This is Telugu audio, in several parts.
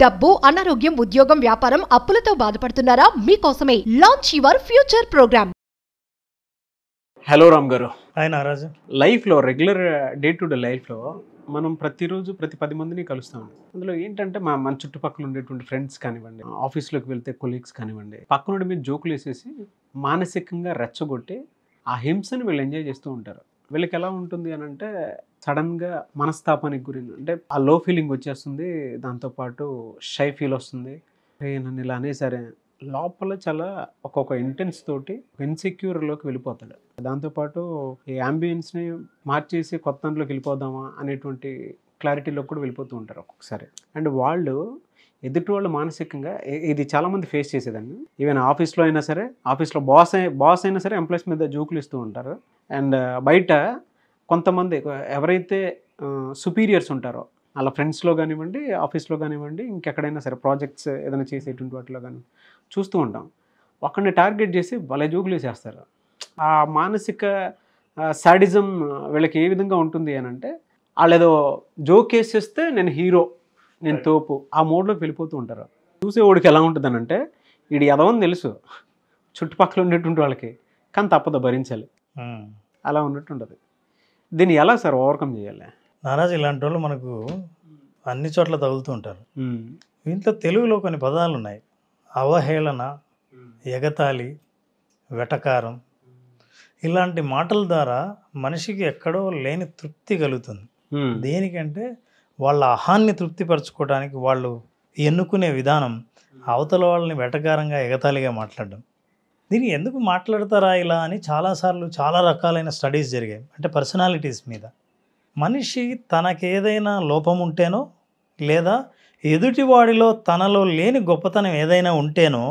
డబ్బు, అనారోగ్యం, ఉద్యోగం, వ్యాపారం, అప్పులతో బాధపడుతున్నారా? మీకోసమే launch your future programme. Hello Ram గారు. హాయ్ నారాజు. లైఫ్లో రెగ్యులర్ డే టు డే లైఫ్లో మనం ప్రతిరోజు ప్రతి 10 మందిని కలుస్తాం. అందులో ఏంటంటే మన చుట్టుపక్కల ఉండేటువంటి ఫ్రెండ్స్ కానివ్వండి, ఆఫీస్లోకి వెళ్తే కొలీగ్స్ కానివ్వండి, పక్కనుండి మీరు జోకులు వేసేసి మానసికంగా రెచ్చగొట్టి ఆ హింసని వీళ్ళు ఎంజాయ్ చేస్తూ ఉంటారు. వీళ్ళకి ఎలా ఉంటుంది అని అంటే సడన్గా మనస్తాపానికి గురి, అంటే ఆ లో ఫీలింగ్ వచ్చేస్తుంది, దాంతోపాటు షై ఫీల్ వస్తుంది. నన్ను ఇలా అనేసరే లోపల చాలా ఒక్కొక్క ఇంటెన్స్ తోటి ఇన్సెక్యూర్లోకి వెళ్ళిపోతాడు. దాంతోపాటు ఈ అంబియన్స్ని మార్చేసి కొత్త దాంట్లోకి వెళ్ళిపోదామా అనేటువంటి క్లారిటీలోకి కూడా వెళ్ళిపోతూ ఉంటారు ఒక్కొక్కసారి. అండ్ వాళ్ళు ఎదుటి వాళ్ళు మానసికంగా ఇది చాలామంది ఫేస్ చేసేదాన్ని. ఈవెన్ ఆఫీస్లో అయినా సరే, ఆఫీస్లో బాస్ అయినా సరే ఎంప్లాయీస్ మీద జోకులు ఇస్తూ ఉంటారు. అండ్ బయట కొంతమంది ఎవరైతే సుపీరియర్స్ ఉంటారో అలా ఫ్రెండ్స్లో కానివ్వండి, ఆఫీస్లో కానివ్వండి, ఇంకెక్కడైనా సరే ప్రాజెక్ట్స్ ఏదైనా చేసేటువంటి వాటిలో కానీ చూస్తూ ఉంటాం. ఒకరిని టార్గెట్ చేసి వాళ్ళ జోకులు వేసేస్తారు. ఆ మానసిక సాడిజం వీళ్ళకి ఏ విధంగా ఉంటుంది అని అంటే, వాళ్ళు ఏదో జోక్ వేసేస్తే నేను హీరో, నేను తోపు, ఆ మోడ్లోకి వెళ్ళిపోతూ ఉంటారు. చూసేవాడికి ఎలా ఉంటుందని అంటే, వీడు ఎదవని తెలుసు చుట్టుపక్కల ఉండేటువంటి వాళ్ళకి, కానీ తప్పదు భరించాలి, అలా ఉన్నట్టు ఉంటుంది. దీన్ని ఎలా సార్ ఓవర్కమ్ చేయాలి? నారాజు, ఇలాంటి వాళ్ళు మనకు అన్ని చోట్ల తగులుతూ ఉంటారు. దీంట్లో తెలుగులో కొన్ని పదాలు ఉన్నాయి. అవహేళన, ఎగతాళి, వెటకారం, ఇలాంటి మాటల ద్వారా మనిషికి ఎక్కడో లేని తృప్తి కలుగుతుంది. దేనికంటే వాళ్ళ అహాన్ని తృప్తిపరచుకోవడానికి వాళ్ళు ఎన్నుకునే విధానం అవతల వాళ్ళని వెటకారంగా, ఎగతాళిగా మాట్లాడడం. దీన్ని ఎందుకు మాట్లాడతారా ఇలా అని చాలాసార్లు చాలా రకాలైన స్టడీస్ జరిగాయి. అంటే పర్సనాలిటీస్ మీద. మనిషి తనకేదైనా లోపం ఉంటేనో, లేదా ఎదుటివాడిలో తనలో లేని గొప్పతనం ఏదైనా ఉంటేనో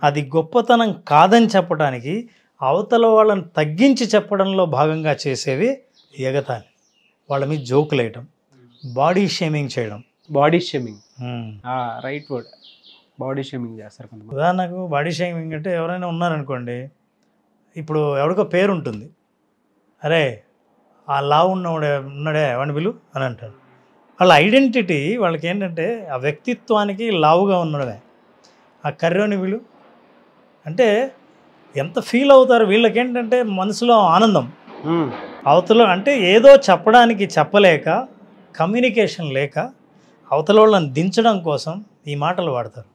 అది గొప్పతనం కాదని చెప్పడానికి, అవతల వాళ్ళని తగ్గించి చెప్పడంలో భాగంగా చేసేవి ఎగతాళి, వాళ్ళ మీద జోకులు వేయటం, బాడీ షేమింగ్ చేయడం. Body shaming, right word. Body shaming చేస్తారు కొంతమంది. ఉదాహరణకు బాడీ షేమింగ్ అంటే ఎవరైనా ఉన్నారనుకోండి, ఇప్పుడు ఎవరికో పేరు ఉంటుంది, అరే ఆ లావు ఉన్నాడే వాడిని పిలు అని అంటారు. వాళ్ళ ఐడెంటిటీ వాళ్ళకి ఏంటంటే ఆ వ్యక్తిత్వానికి లావుగా ఉన్నాడే, ఆ కర్రోని పిలు అంటే ఎంత ఫీల్ అవుతారు. వీళ్ళకి ఏంటంటే మనసులో ఆనందం. అవతల అంటే ఏదో చెప్పడానికి చెప్పలేక, కమ్యూనికేషన్ లేక అవతల వాళ్ళని దించడం కోసం ఈ మాటలు వాడతారు.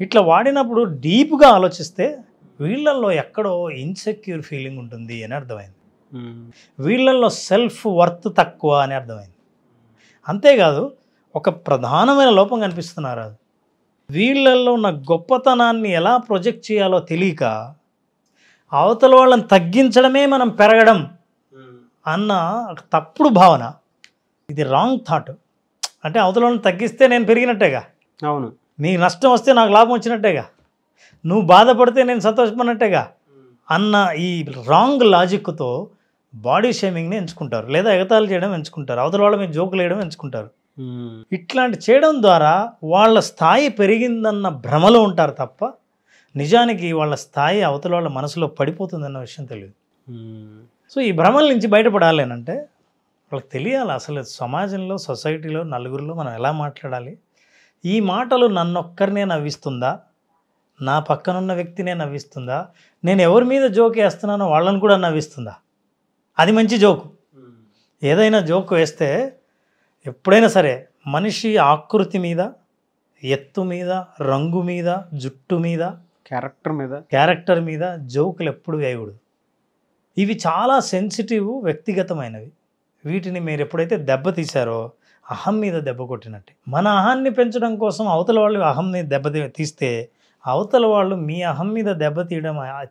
ఇట్లా వాడినప్పుడు డీప్గా ఆలోచిస్తే వీళ్ళల్లో ఎక్కడో ఇన్సెక్యూర్ ఫీలింగ్ ఉంటుంది అని అర్థమైంది. వీళ్ళల్లో సెల్ఫ్ వర్త్ తక్కువ అని అర్థమైంది. అంతేకాదు, ఒక ప్రధానమైన లోపం కనిపిస్తున్నారు. అది వీళ్ళల్లో ఉన్న గొప్పతనాన్ని ఎలా ప్రొజెక్ట్ చేయాలో తెలియక అవతల వాళ్ళని తగ్గించడమే మనం పెరగడం అన్న తప్పుడు భావన. ఇది రాంగ్ థాట్. అంటే అవతల వాళ్ళని తగ్గిస్తే నేను పెరిగినట్టేగా, అవును, నీకు నష్టం వస్తే నాకు లాభం వచ్చినట్టేగా, నువ్వు బాధపడితే నేను సంతోషపడినట్టేగా అన్న ఈ రాంగ్ లాజిక్తో బాడీ షేమింగ్ని ఎంచుకుంటారు, లేదా ఎగతాళి చేయడం ఎంచుకుంటారు, అవతల వాళ్ళ మీద జోకులు వేయడం ఎంచుకుంటారు. ఇట్లాంటి చేయడం ద్వారా వాళ్ళ స్థాయి పెరిగిందన్న భ్రమలో ఉంటారు తప్ప నిజానికి వాళ్ళ స్థాయి అవతల వాళ్ళ మనసులో పడిపోతుందన్న విషయం తెలియదు. సో ఈ భ్రమల నుంచి బయటపడాలి అంటే వాళ్ళకి తెలియాలి అసలు సమాజంలో, సొసైటీలో, నలుగురిలో మనం ఎలా మాట్లాడాలి. ఈ మాటలు నన్నొక్కరినే నవ్విస్తుందా, నా పక్కనున్న వ్యక్తినే నవ్విస్తుందా, నేను ఎవరి మీద జోక్ వేస్తున్నానో వాళ్ళని కూడా నవ్విస్తుందా, అది మంచి జోకు. ఏదైనా జోక్ వేస్తే ఎప్పుడైనా సరే మనిషి ఆకృతి మీద, ఎత్తు మీద, రంగు మీద, జుట్టు మీద, క్యారెక్టర్ మీద జోకులు ఎప్పుడు వేయకూడదు. ఇవి చాలా సెన్సిటివ్, వ్యక్తిగతమైనవి. వీటిని మీరు ఎప్పుడైతే దెబ్బతీశారో అహం మీద దెబ్బ కొట్టినట్టే. మన అహాన్ని పెంచడం కోసం అవతల వాళ్ళు అహంని తీస్తే అవతల వాళ్ళు మీ అహం మీద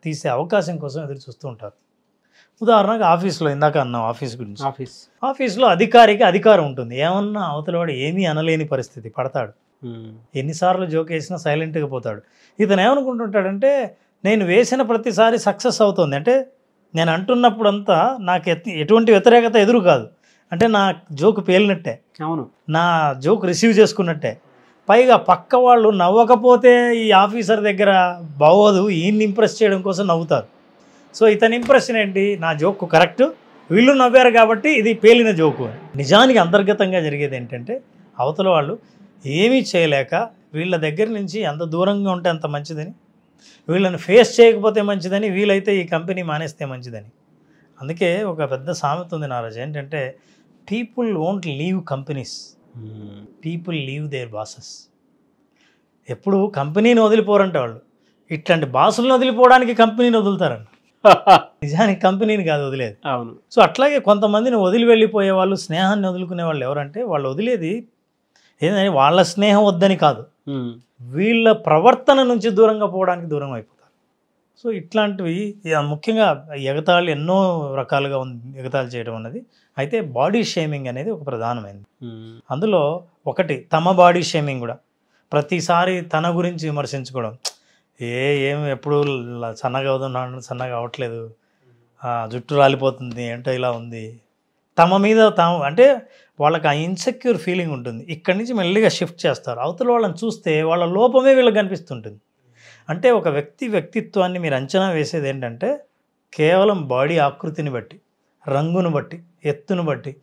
తీసే అవకాశం కోసం ఎదురు చూస్తూ ఉంటారు. ఉదాహరణకు ఆఫీస్లో, ఇందాక అన్నాం ఆఫీస్ గురించి. ఆఫీస్లో అధికారికి అధికారం ఉంటుంది. ఏమన్నా అవతల వాడు ఏమీ అనలేని పరిస్థితి పడతాడు. ఎన్నిసార్లు జోక్ వేసినా సైలెంట్గా పోతాడు. ఇతను ఏమనుకుంటుంటాడంటే, నేను వేసిన ప్రతిసారి సక్సెస్ అవుతుంది అంటే, నేను అంటున్నప్పుడంతా నాకు ఎటువంటి వ్యతిరేకత ఎదురు కాదు అంటే నా జోక్ పేలినట్టే, అవును, నా జోక్ రిసీవ్ చేసుకున్నట్టే. పైగా పక్క వాళ్ళు నవ్వకపోతే ఈ ఆఫీసర్ దగ్గర బాగోదు, ఈయన్ని ఇంప్రెస్ చేయడం కోసం నవ్వుతారు. సో ఇతని ఇంప్రెషన్ ఏంటి, నా జోక్ కరెక్ట్, వీళ్ళు నవ్వారు కాబట్టి ఇది పేలిన జోకు. నిజానికి అంతర్గతంగా జరిగేది ఏంటంటే, అవతల వాళ్ళు ఏమీ చేయలేక వీళ్ళ దగ్గర నుంచి ఎంత దూరంగా ఉంటే అంత మంచిదని, వీళ్ళని ఫేస్ చేయకపోతే మంచిదని, వీలైతే ఈ కంపెనీ మానేస్తే మంచిదని. అందుకే ఒక పెద్ద సామెత ఉంది నారాజ్, ఏంటంటే people won't leave companies, people leave their bosses. ఎప్పుడు కంపెనీని వదిలిపోరంట వాళ్ళు, ఇట్లాంటి బాసులను వదిలిపోవడానికి కంపెనీని వదులుతారంట. నిజానికి కంపెనీని కాదు వదిలేదు. అవును. సో అట్లాగే కొంతమందిని వదిలి వెళ్ళిపోయే వాళ్ళు, స్నేహాన్ని వదులుకునే వాళ్ళు ఎవరంటే వాళ్ళు వదిలేది ఏంటంటే వాళ్ళ స్నేహం వద్దని కాదు, వీళ్ళ ప్రవర్తన నుంచి దూరంగా పోవడానికి దూరం అయిపోతారు. సో ఇట్లాంటివి ముఖ్యంగా ఎగతాళి ఎన్నో రకాలుగా ఉంది, ఎగతాళి చేయడం అన్నది. అయితే బాడీ షేమింగ్ అనేది ఒక ప్రధానమైనది. అందులో ఒకటి తమ బాడీ షేమింగ్ కూడా, ప్రతిసారి తన గురించి విమర్శించుకోవడం. ఏం ఎప్పుడు సన్నగా అవుతున్నాడు, సన్నగా అవ్వట్లేదు, జుట్టు రాలిపోతుంది, ఏంటో ఇలా ఉంది. తమ మీద తాము అంటే వాళ్ళకి ఆ ఇన్సెక్యూర్ ఫీలింగ్ ఉంటుంది. ఇక్కడి నుంచి మెల్లిగా షిఫ్ట్ చేస్తారు. అవతల వాళ్ళని చూస్తే వాళ్ళ లోపమే వీళ్ళకి కనిపిస్తుంటుంది. అంటే ఒక వ్యక్తిత్వాన్ని మీరు అంచనా వేసేది ఏంటంటే కేవలం బాడీ ఆకృతిని బట్టి, రంగును బట్టి, ఎత్తును బట్టి.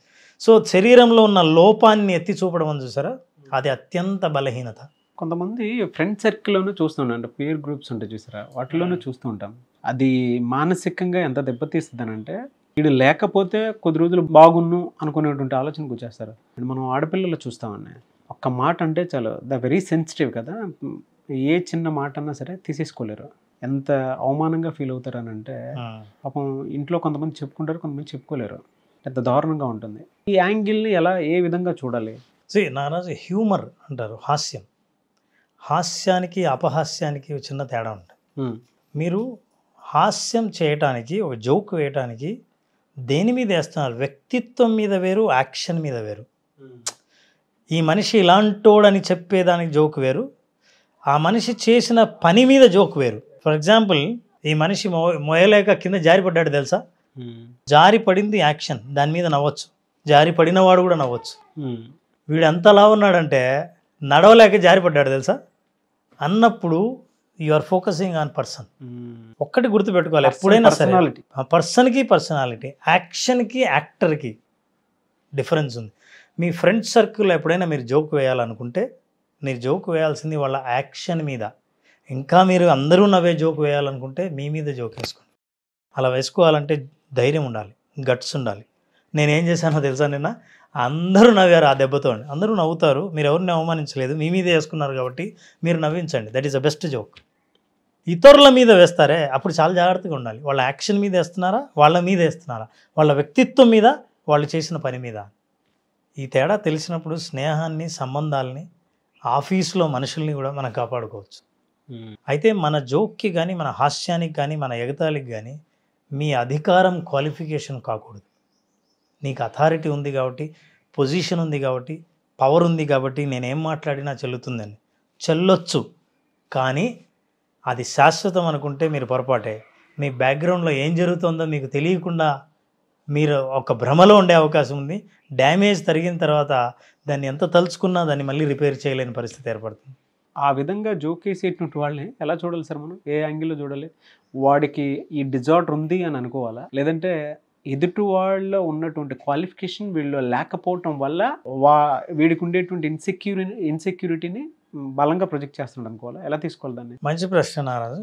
సో శరీరంలో ఉన్న లోపాన్ని ఎత్తి చూపడం అని చూసారా, అది అత్యంత బలహీనత. కొంతమంది ఫ్రెండ్ సర్కిల్లోనూ చూస్తున్నాం, అంటే పీర్ గ్రూప్స్ ఉంటాయి చూసారా, వాటిలోనూ చూస్తూ ఉంటాం. అది మానసికంగా ఎంత దెబ్బతీస్తుందనంటే వీడు లేకపోతే కొద్ది రోజులు బాగున్ను అనుకునేటువంటి ఆలోచనకు వచ్చేస్తారు. మనం ఆడపిల్లలు చూస్తామని ఒక్క మాట అంటే చాలు, ద వెరీ సెన్సిటివ్ కదా, ఏ చిన్న మాట అన్నా సరే తీసేసుకోలేరు. ఎంత అవమానంగా ఫీల్ అవుతారనంటే పాపం ఇంట్లో కొంతమంది చెప్పుకుంటారు, కొంతమంది చెప్పుకోలేరు. ఎంత దారుణంగా ఉంటుంది. ఈ యాంగిల్ని ఎలా ఏ విధంగా చూడాలి? నారాజు హ్యూమర్ అంటారు, హాస్యం. హాస్యానికి అపహాస్యానికి చిన్న తేడా ఉంటుంది. మీరు హాస్యం చేయటానికి, ఒక జోక్ వేయటానికి దేని మీద వేస్తున్నారు? వ్యక్తిత్వం మీద వేరు, యాక్షన్ మీద వేరు. ఈ మనిషి ఇలాంటోడని చెప్పేదానికి జోక్ వేరు, ఆ మనిషి చేసిన పని మీద జోక్ వేరు. ఫర్ ఎగ్జాంపుల్, ఈ మనిషి మోయలేక కింద జారి పడ్డాడు తెలుసా, జారి పడింది యాక్షన్, దాని మీద నవ్వచ్చు. జారి పడినవాడు కూడా నవ్వచ్చు. వీడు ఎంతలా ఉన్నాడంటే నడవలేక జారి పడ్డాడు తెలుసా అన్నప్పుడు you are focusing on person. ఒక్కటి గుర్తుపెట్టుకోవాలి ఎప్పుడైనా సరే, పర్సన్కి పర్సనాలిటీ, యాక్షన్కి యాక్టర్కి డిఫరెన్స్ ఉంది. మీ ఫ్రెండ్ సర్కిల్లో ఎప్పుడైనా మీరు జోక్ వేయాలనుకుంటే మీరు జోక్ వేయాల్సింది వాళ్ళ యాక్షన్ మీద. ఇంకా మీరు అందరూ నవ్వే జోక్ వేయాలనుకుంటే మీ మీద జోక్ వేసుకోండి. అలా వేసుకోవాలంటే ధైర్యం ఉండాలి, గట్స్ ఉండాలి. నేనేం చేశానో తెలుసా, నిన్న అందరూ నవ్వారు ఆ దెబ్బతో. అందరూ నవ్వుతారు, మీరు ఎవరిని అవమానించలేదు, మీ మీదే వేసుకున్నారు కాబట్టి మీరు నవ్వించండి. That is the best joke. ఇతరుల మీద వేస్తారే అప్పుడు చాలా జాగ్రత్తగా ఉండాలి. వాళ్ళ యాక్షన్ మీద వేస్తున్నారా, వాళ్ళ మీద వేస్తున్నారా, వాళ్ళ వ్యక్తిత్వం మీద, వాళ్ళు చేసిన పని మీద. ఈ తేడా తెలిసినప్పుడు స్నేహాన్ని, సంబంధాలని, ఆఫీసులో మనుషుల్ని కూడా మనం కాపాడుకోవచ్చు. అయితే మన జోక్కి కానీ, మన హాస్యానికి కానీ, మన ఎగతాళికి కానీ మీ అధికారం క్వాలిఫికేషన్ కాకూడదు. నీకు అథారిటీ ఉంది కాబట్టి, పొజిషన్ ఉంది కాబట్టి, పవర్ ఉంది కాబట్టి నేనేం మాట్లాడినా చెల్లుతుందని. చెల్లొచ్చు, కానీ అది శాశ్వతం అనుకుంటే మీరు పొరపాటే. మీ బ్యాక్గ్రౌండ్లో ఏం జరుగుతుందో మీకు తెలియకుండా మీరు ఒక భ్రమలో ఉండే అవకాశం ఉంది. డ్యామేజ్ జరిగిన తర్వాత దాన్ని ఎంత తలుచుకున్నా దాన్ని మళ్ళీ రిపేర్ చేయలేని పరిస్థితి ఏర్పడుతుంది. ఆ విధంగా జోకేసేటువంటి వాళ్ళని ఎలా చూడాలి సార్? మనం ఏ యాంగిల్లో చూడాలి? వాడికి ఈ డిజార్డర్ ఉంది అని అనుకోవాలా, లేదంటే ఎదుటి వాళ్ళలో ఉన్నటువంటి క్వాలిఫికేషన్ వీళ్ళు లేకపోవటం వల్ల వీడికి ఉండేటువంటి ఇన్సెక్యూరిటీని బలంగా ప్రొజెక్ట్ చేస్తున్నాడు అనుకోవాలా? ఎలా తీసుకోవాలి దాన్ని? మంచి ప్రశ్న నారాజు.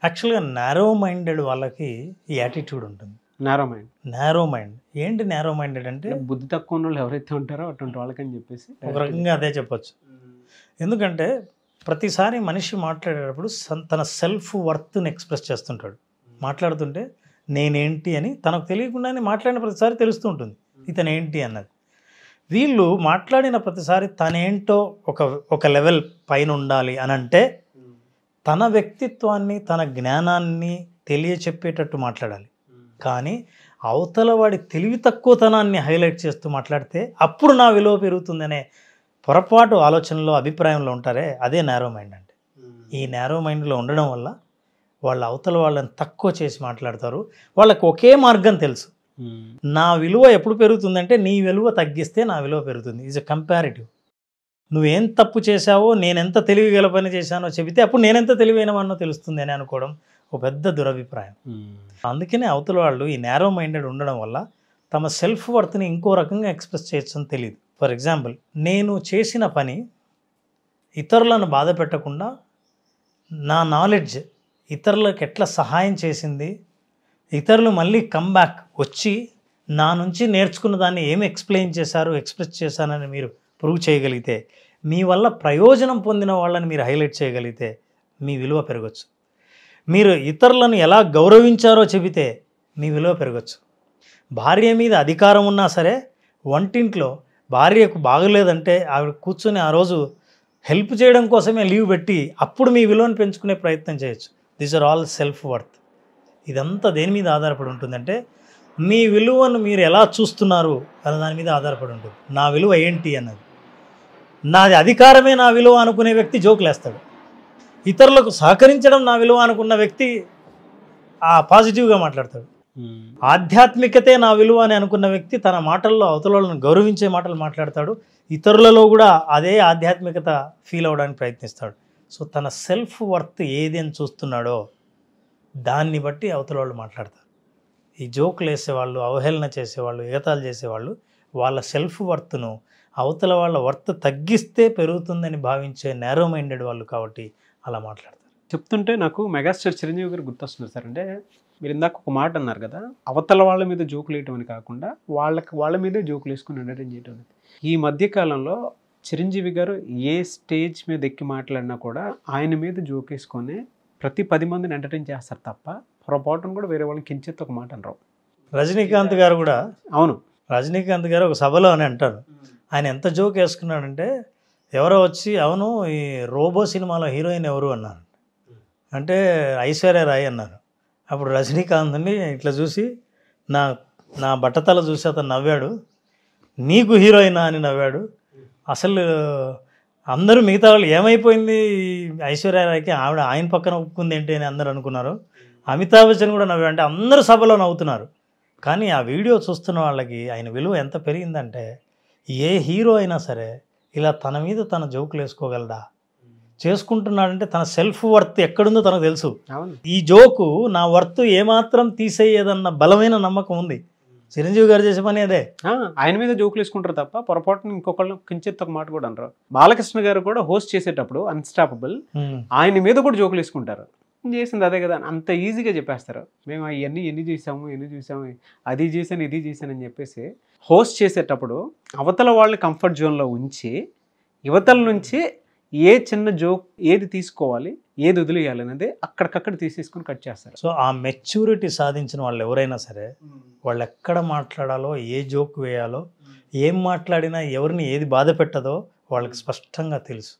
యాక్చువల్గా నారో మైండెడ్ వాళ్ళకి ఈ యాటిట్యూడ్ ఉంటుంది. నారో మైండ్ ఏంటి? నారో మైండెడ్ అంటే బుద్ధి తక్కువ ఉన్న వాళ్ళు ఎవరైతే ఉంటారో అటువంటి వాళ్ళకని చెప్పేసి ఒక రకంగా అదే చెప్పొచ్చు. ఎందుకంటే ప్రతిసారి మనిషి మాట్లాడేటప్పుడు తన సెల్ఫ్ వర్త్ని ఎక్స్ప్రెస్ చేస్తుంటాడు. మాట్లాడుతుంటే నేనేంటి అని తనకు తెలియకుండానే మాట్లాడిన ప్రతిసారి తెలుస్తూ ఉంటుంది ఇతను ఏంటి అన్నది. వీళ్ళు మాట్లాడిన ప్రతిసారి తనేంటో ఒక లెవెల్ పైన ఉండాలి అని అంటే తన వ్యక్తిత్వాన్ని, తన జ్ఞానాన్ని తెలియచెప్పేటట్టు మాట్లాడాలి. కానీ అవతల వాడి తెలివి తక్కువతనాన్ని హైలైట్ చేస్తూ మాట్లాడితే అప్పుడు నా విలువ పెరుగుతుందనే పొరపాటు ఆలోచనలో, అభిప్రాయంలో ఉంటారే, అదే నారో మైండ్ అంటే. ఈ నారో మైండ్లో ఉండడం వల్ల వాళ్ళు అవతల వాళ్ళని తక్కువ చేసి మాట్లాడతారు. వాళ్ళకి ఒకే మార్గం తెలుసు, నా విలువ ఎప్పుడు పెరుగుతుందంటే నీ విలువ తగ్గిస్తే నా విలువ పెరుగుతుంది. Is a comparative. నువ్వేం తప్పు చేశావో, నేనెంత తెలివిగల పని చేశానో చెబితే అప్పుడు నేనెంత తెలివైన వాడినో తెలుస్తుంది అని అనుకోవడం ఒక పెద్ద దురభిప్రాయం. అందుకనే అవతల వాళ్ళు ఈ నారో మైండెడ్ ఉండడం వల్ల తమ సెల్ఫ్ వర్త్ని ఇంకో రకంగా ఎక్స్ప్రెస్ చేయొచ్చు అని తెలియదు. ఫర్ ఎగ్జాంపుల్, నేను చేసిన పని ఇతరులను బాధ పెట్టకుండా నా నాలెడ్జ్ ఇతరులకు ఎట్లా సహాయం చేసింది, ఇతరులు మళ్ళీ కమ్బ్యాక్ వచ్చి నా నుంచి నేర్చుకున్న దాన్ని ఏమి ఎక్స్ప్లెయిన్ చేశారు, ఎక్స్ప్రెస్ చేశానని మీరు ప్రూవ్ చేయగలిగితే, మీ వల్ల ప్రయోజనం పొందిన వాళ్ళని మీరు హైలైట్ చేయగలిగితే మీ విలువ పెరగచ్చు. మీరు ఇతరులను ఎలా గౌరవించారో చెబితే మీ విలువ పెరగచ్చు. భార్య మీద అధికారం ఉన్నా సరే వంటింట్లో భార్యకు బాగలేదంటే ఆవిడ కూర్చొని ఆ రోజు హెల్ప్ చేయడం కోసమే లీవ్ పెట్టి అప్పుడు మీ విలువను పెంచుకునే ప్రయత్నం చేయొచ్చు. These are all self worth. ఇదంతా దేని మీద ఆధారపడి ఉంటుందంటే మీ విలువను మీరు ఎలా చూస్తున్నారు అన్న దాని మీద ఆధారపడి ఉంటుంది. నా విలువ ఏంటి అన్నది. నాది అధికారమే నా విలువ అనుకునే వ్యక్తి జోకులేస్తాడు. ఇతరులకు సహకరించడం నా విలువ అనుకున్న వ్యక్తి పాజిటివ్గా మాట్లాడతాడు. ఆధ్యాత్మికతే నా విలువ అని అనుకున్న వ్యక్తి తన మాటల్లో అవతలను గౌరవించే మాటలు మాట్లాడతాడు. ఇతరులలో కూడా అదే ఆధ్యాత్మికత ఫీల్ అవ్వడానికి ప్రయత్నిస్తాడు. సో తన సెల్ఫ్ వర్త్ ఏది అని చూస్తున్నాడో దాన్ని బట్టి అవతల వాళ్ళు మాట్లాడతారు. ఈ జోకులు వేసేవాళ్ళు, అవహేళన చేసేవాళ్ళు, ఎగతాలు చేసేవాళ్ళు వాళ్ళ సెల్ఫ్ వర్త్ను అవతల వాళ్ళ వర్త్ తగ్గిస్తే పెరుగుతుందని భావించే నేరో మైండెడ్ వాళ్ళు కాబట్టి అలా మాట్లాడతారు. చెప్తుంటే నాకు మెగాస్టార్ చిరంజీవి గారు గుర్తొస్తున్నారు సార్. అంటే మీరు ఇందాక ఒక మాట అన్నారు కదా, అవతల వాళ్ళ మీద జోకులు వేయటం అని కాకుండా వాళ్ళ మీదే జోకులు వేసుకుని ఎంటర్టైన్ చేయటం అనేది. ఈ మధ్యకాలంలో చిరంజీవి గారు ఏ స్టేజ్ మీద ఎక్కి మాట్లాడినా కూడా ఆయన మీద జోక్ వేసుకొని ప్రతి 10 మందిని ఎంటర్టైన్ చేస్తారు తప్ప పొరపాటును కూడా వేరే వాళ్ళని కించెత్తి ఒక మాట అనరు. రజనీకాంత్ గారు కూడా, అవును, రజనీకాంత్ గారు ఒక సభలో అని అంటారు, ఆయన ఎంత జోక్ వేసుకున్నాడంటే ఎవరో వచ్చి అవును ఈ రోబో సినిమాలో హీరోయిన్ ఎవరు అన్నారు. అంటే ఐశ్వర్య రాయ్ అన్నారు. అప్పుడు రజనీకాంత్ని ఇట్లా చూసి నా బట్టతల చూసి అతను నవ్వాడు. నీకు హీరోయినా అని నవ్వాడు. అసలు అందరూ మిగతా వాళ్ళు ఏమైపోయింది ఐశ్వర్య రాయ్కి, ఆయన పక్కన ఒప్పుకుంది ఏంటి అని అందరూ అనుకున్నారు. అమితాబ్ బచ్చన్ కూడా నవ్వాడు. అంటే అందరూ సభలో నవ్వుతున్నారు. కానీ ఆ వీడియో చూస్తున్న వాళ్ళకి ఆయన విలువ ఎంత పెరిగిందంటే ఏ హీరో అయినా సరే ఇలా తన మీద తన జోకులు వేసుకోగలడా, చేసుకుంటున్నాడంటే తన సెల్ఫ్ వర్త్ ఎక్కడుందో తనకు తెలుసు. ఈ జోకు నా వర్త్ ఏమాత్రం తీసేయదన్న బలమైన నమ్మకం ఉంది. చిరంజీవి గారు చేసే పని అదే. ఆయన మీద జోకులు వేసుకుంటారు తప్ప పొరపాటును ఇంకొకళ్ళు కించెత్తి ఒక మాట కూడా అనరు. బాలకృష్ణ గారు కూడా హోస్ట్ చేసేటప్పుడు అన్స్టాపబుల్ ఆయన మీద కూడా జోకులు వేసుకుంటారు. చేసింది అదే కదా, అంత ఈజీగా చెప్పేస్తారు. మేము అవన్నీ ఎన్ని చూసాము అది చేశాను ఇది చేశాను అని చెప్పేసి హోస్ట్ చేసేటప్పుడు అవతల వాళ్ళని కంఫర్ట్ జోన్లో ఉంచి యువతల నుంచి ఏ చిన్న జోక్ ఏది తీసుకోవాలి ఏది వదిలేయాలి అనేది అక్కడికక్కడ తీసేసుకుని కట్ చేస్తారు. సో ఆ మెచ్యూరిటీ సాధించిన వాళ్ళు ఎవరైనా సరే వాళ్ళు ఎక్కడ మాట్లాడాలో, ఏ జోక్ వేయాలో, ఏం మాట్లాడినా ఎవరిని ఏది బాధ పెట్టదో వాళ్ళకి స్పష్టంగా తెలుసు.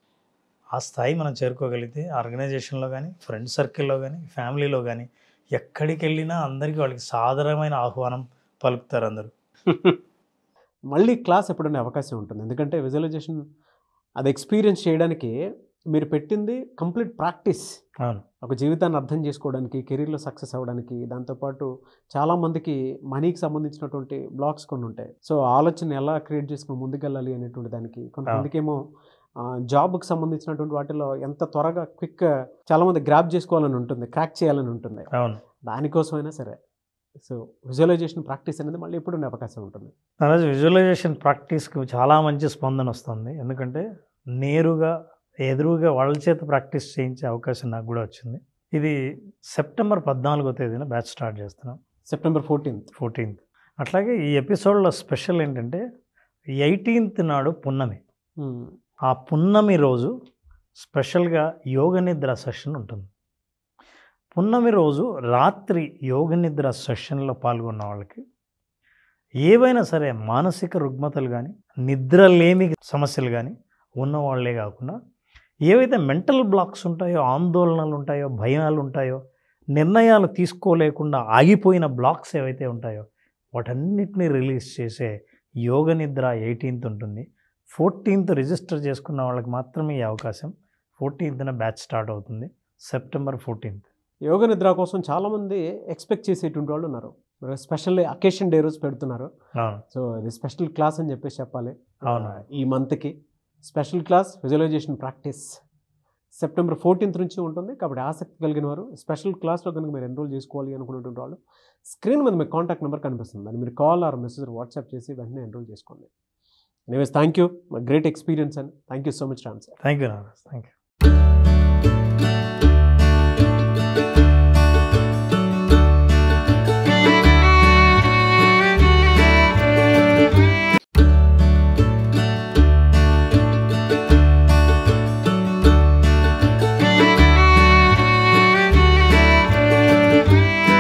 ఆ స్థాయి మనం చేరుకోగలిగితే ఆర్గనైజేషన్లో కానీ, ఫ్రెండ్ సర్కిల్లో కానీ, ఫ్యామిలీలో కానీ ఎక్కడికి వెళ్ళినా అందరికీ వాళ్ళకి సాధారణమైన ఆహ్వానం పలుకుతారు అందరూ. మళ్ళీ క్లాస్ ఎప్పుడైనా అవకాశం ఉంటుంది. ఎందుకంటే విజువలైజేషన్ అది ఎక్స్పీరియన్స్ చేయడానికి మీరు పెట్టింది కంప్లీట్ ప్రాక్టీస్. ఒక జీవితాన్ని అర్థం చేసుకోవడానికి, కెరీర్లో సక్సెస్ అవ్వడానికి, దాంతోపాటు చాలామందికి మనీకి సంబంధించినటువంటి బ్లాక్స్ కొన్ని ఉంటాయి. సో ఆలోచన ఎలా క్రియేట్ చేసుకుని ముందుకెళ్ళాలి అనేటువంటి దానికి, కొంతమందికి ఏమో జాబ్కి సంబంధించినటువంటి వాటిలో ఎంత త్వరగా క్విక్ చాలామంది గ్రాప్ చేసుకోవాలని ఉంటుంది, క్రాక్ చేయాలని ఉంటుంది. దానికోసమైనా సరే సో విజువలైజేషన్ ప్రాక్టీస్ అనేది మళ్ళీ ఎప్పుడు అవకాశం ఉంటుంది. అలాగే విజువలైజేషన్ ప్రాక్టీస్కి చాలా మంచి స్పందన వస్తుంది. ఎందుకంటే నేరుగా ఎదురుగా వాళ్ళ చేత ప్రాక్టీస్ చేయించే అవకాశం నాకు కూడా వచ్చింది. ఇది సెప్టెంబర్ 14వ తేదీన బ్యాచ్ స్టార్ట్ చేస్తున్నాం. September 14th. అట్లాగే ఈ ఎపిసోడ్లో స్పెషల్ ఏంటంటే 18th నాడు పున్నమి. ఆ పున్నమి రోజు స్పెషల్గా యోగ నిద్ర సెషన్ ఉంటుంది. పున్నమి రోజు రాత్రి యోగ నిద్ర సెషన్లో పాల్గొన్న వాళ్ళకి ఏవైనా సరే మానసిక రుగ్మతలు కానీ, నిద్రలేమి సమస్యలు కానీ ఉన్నవాళ్లే కాకుండా ఏవైతే మెంటల్ బ్లాక్స్ ఉంటాయో, ఆందోళనలు ఉంటాయో, భయాలు ఉంటాయో, నిర్ణయాలు తీసుకోలేకుండా ఆగిపోయిన బ్లాక్స్ ఏవైతే ఉంటాయో వాటన్నిటిని రిలీజ్ చేసే యోగ నిద్ర 18th ఉంటుంది. 14th రిజిస్టర్ చేసుకున్న వాళ్ళకి మాత్రమే ఈ అవకాశం. 14th బ్యాచ్ స్టార్ట్ అవుతుంది. September 14th. యోగ నిద్ర కోసం చాలామంది ఎక్స్పెక్ట్ చేసేటువంటి వాళ్ళు ఉన్నారు. స్పెషల్ అకేషన్ డే రోజు పెడుతున్నారు. సో ఇది స్పెషల్ క్లాస్ అని చెప్పేసి చెప్పాలి. ఈ మంత్కి special class visualisation practice September 14th నుంచి ఉంటుంది. కాబట్టి ఆసక్తి కలిగిన వారు స్పెషల్ క్లాస్లో కనుక మీరు ఎన్రోల్ చేసుకోవాలి అనుకున్నటువంటి వాళ్ళు స్క్రీన్ మీద మీకు కాంటాక్ట్ నెంబర్ కనిపిస్తుంది. దాన్ని మీరు కాల్ ఆర్ మెసేజ్ వాట్సాప్ చేసి వెంటనే ఎన్రోల్ చేసుకోండి. Anyways thank you, great experience and thank you so much Ram sir. Thank you Nagaraj, thank you.